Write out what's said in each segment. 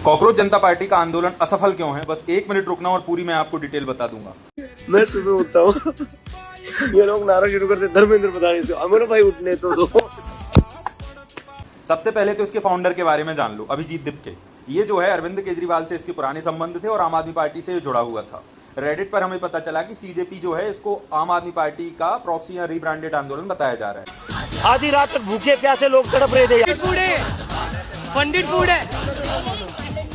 Cockroach जनता party का आंदोलन असफल क्यों है, बस 1 मिनट रुकना और पूरी मैं आपको डिटेल बता दूंगा। मैं सुबह उठता हूँ, ये लोग नारा शुरू करते धर्मेंद्र प्रधान से, अमर भाई उठने तो दो। सबसे पहले तो इसके फाउंडर के बारे में जान लो, अभिजीत दिपके। ये जो है अरविंद केजरीवाल से इसके पुराने संबंध थे और आम आदमी पार्टी से ये जुड़ा हुआ था। रेडिट पर हमें पता चला कि सीजेपी जो है इसको आम आदमी पार्टी का प्रॉक्सी या रीब्रांडेड आंदोलन बताया जा रहा है। आधी रात तक भूखे प्यासे लोग तड़प रहे थे। पंडित फूड है।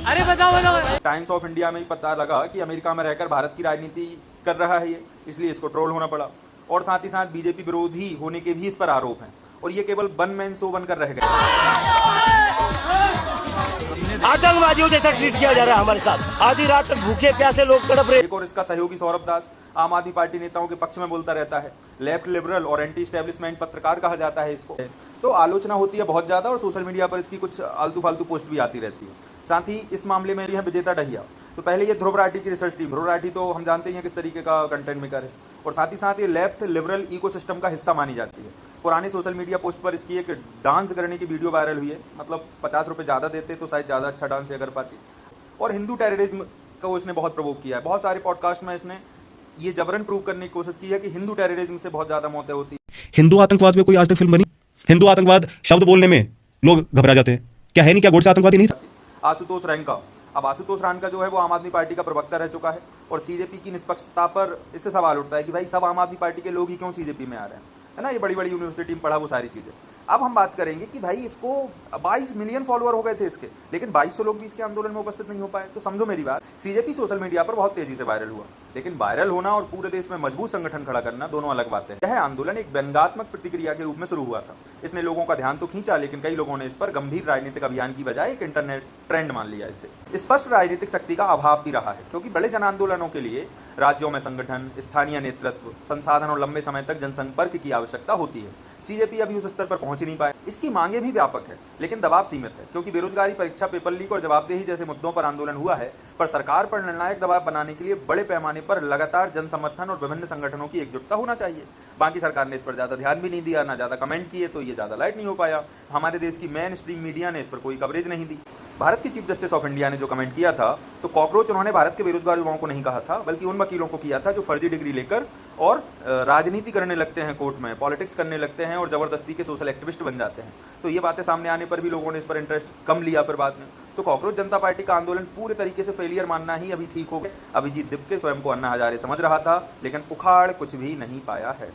अरे बताओ। टाइम्स ऑफ इंडिया में ही पता लगा कि अमेरिका में रहकर भारत की राजनीति कर रहा है ये, इसलिए इसको ट्रोल होना पड़ा। और साथ ही साथ बीजेपी विरोधी होने के भी इस पर आरोप हैं और ये केवल वन मैन शो बनकर रह गए। आतंकवादियों जैसा ट्रीट किया जा रहा है हमारे साथ। आधी रात तक भूखे प्यासे लोग तड़प रहे। एक और इसका सहयोगी सौरभ दास आम आदमी पार्टी नेताओं के पक्ष में बोलता रहता है। लेफ्ट लिबरल और एंटी स्टैब्लिशमेंट पत्रकार कहा जाता है इसको। तो आलोचना होती है बहुत ज़्यादा और सोशल मीडिया पर इसकी कुछ आलतू फालतू पोस्ट भी आती रहती है। साथ ही इस मामले में है विजेता डहिया। तो पहले ये ध्रुव राठी की रिसर्च टीम, ध्रुव राठी तो हम जानते हैं किस तरीके का कंटेंट मेकर है, और साथ ही साथ ये लेफ्ट लिबरल इकोसिस्टम का हिस्सा मानी जाती है। पुराने सोशल मीडिया पोस्ट पर इसकी एक डांस करने की वीडियो वायरल हुई है, मतलब 50 रुपये ज़्यादा देते तो शायद ज़्यादा अच्छा डांस कर पाती। और हिंदू टेररिज्म को इसने बहुत प्रवोक किया है। बहुत सारे पॉडकास्ट में इसने ये जबरन प्रूव करने की कोशिश की है कि हिंदू टेररिज्म से बहुत ज़्यादा मौतें होती है। हिंदू आतंकवाद में कोई आज तक फिल्म बनी? हिंदू आतंकवाद शब्द बोलने में लोग घबरा जाते हैं। क्या है नहीं, क्या गोडसे आतंकवादी नहीं? आशुतोष रैंका, अब आशुतोष रानका जो है वो आम आदमी पार्टी का प्रवक्ता रह चुका है और सीजेपी की निष्पक्षता पर इससे सवाल उठता है कि भाई सब आम आदमी पार्टी के लोग ही क्यों सीजेपी में आ रहे हैं, है ना। ये बड़ी बड़ी यूनिवर्सिटी में पढ़ा वो सारी चीज़ें। अब हम बात करेंगे कि भाई इसको 22 मिलियन फॉलोअर हो गए थे इसके, लेकिन 2200 लोग भी इसके आंदोलन में उपस्थित नहीं हो पाए। तो समझो मेरी बात, सीजेपी सोशल मीडिया पर बहुत तेजी से वायरल हुआ, लेकिन वायरल होना और पूरे देश में मजबूत संगठन खड़ा करना दोनों अलग बातें हैं। यह आंदोलन एक व्यंग्यात्मक प्रतिक्रिया के रूप में शुरू हुआ था। इसने लोगों का ध्यान तो खींचा, लेकिन कई लोगों ने इस पर गंभीर राजनीतिक अभियान की बजाय एक इंटरनेट ट्रेंड मान लिया। इसे स्पष्ट राजनीतिक शक्ति का अभाव भी रहा है, क्योंकि बड़े जन आंदोलनों के लिए राज्यों में संगठन, स्थानीय नेतृत्व, संसाधन और लंबे समय तक जनसंपर्क की आवश्यकता होती है। सीजेपी अभी उस स्तर पर पहुंच ही नहीं पाए। इसकी मांगे भी व्यापक है, लेकिन दबाव सीमित है, क्योंकि बेरोजगारी, परीक्षा पेपर लीक और जवाबदेही जैसे मुद्दों पर आंदोलन हुआ है। पर सरकार पर निर्णायक दबाव बनाने के लिए बड़े पैमाने पर लगातार जन समर्थन और विभिन्न संगठनों की एकजुटता होना चाहिए। बाकी सरकार ने इस पर ज़्यादा ध्यान भी नहीं दिया, ना ज़्यादा कमेंट किए, तो ये ज़्यादा लाइट नहीं हो पाया। हमारे देश की मेन स्ट्रीम मीडिया ने इस पर कोई कवरेज नहीं दी। भारत की चीफ जस्टिस ऑफ इंडिया ने जो कमेंट किया था, तो कॉकरोच उन्होंने भारत के बेरोजगार युवाओं को नहीं कहा था, बल्कि उन वकीलों को किया था जो फर्जी डिग्री लेकर और राजनीति करने लगते हैं, कोर्ट में पॉलिटिक्स करने लगते हैं और ज़बरदस्ती के सोशल एक्टिविस्ट बन जाते हैं। तो ये बातें सामने आने पर भी लोगों ने इस पर इंटरेस्ट कम लिया फिर बाद में। तो कॉकरोच जनता पार्टी का आंदोलन पूरे तरीके से फेलियर मानना ही अभी ठीक हो गया। अभिजीत दिपके स्वयं को अन्ना हजारे समझ रहा था, लेकिन उखाड़ कुछ भी नहीं पाया है।